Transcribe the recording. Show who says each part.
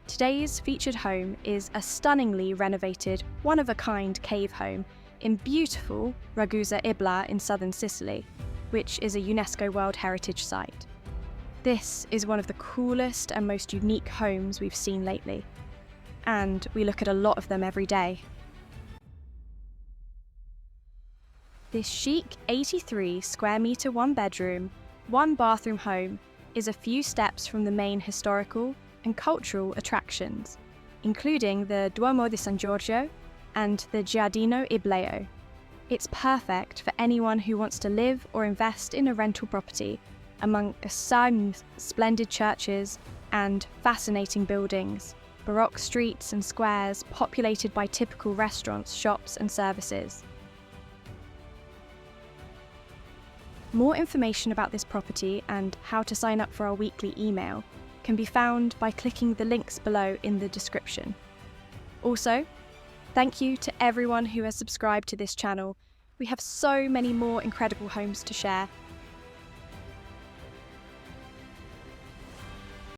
Speaker 1: Today's featured home is a stunningly renovated, one-of-a-kind cave home in beautiful Ragusa Ibla in southern Sicily, which is a UNESCO World Heritage Site. This is one of the coolest and most unique homes we've seen lately, and we look at a lot of them every day. This chic 83 square metre one-bedroom, one-bathroom home is a few steps from the main historical and cultural attractions, including the Duomo di San Giorgio and the Giardino Ibleo. It's perfect for anyone who wants to live or invest in a rental property among some splendid churches and fascinating buildings, baroque streets and squares populated by typical restaurants, shops and services. More information about this property and how to sign up for our weekly email can be found by clicking the links below in the description. Also, thank you to everyone who has subscribed to this channel. We have so many more incredible homes to share,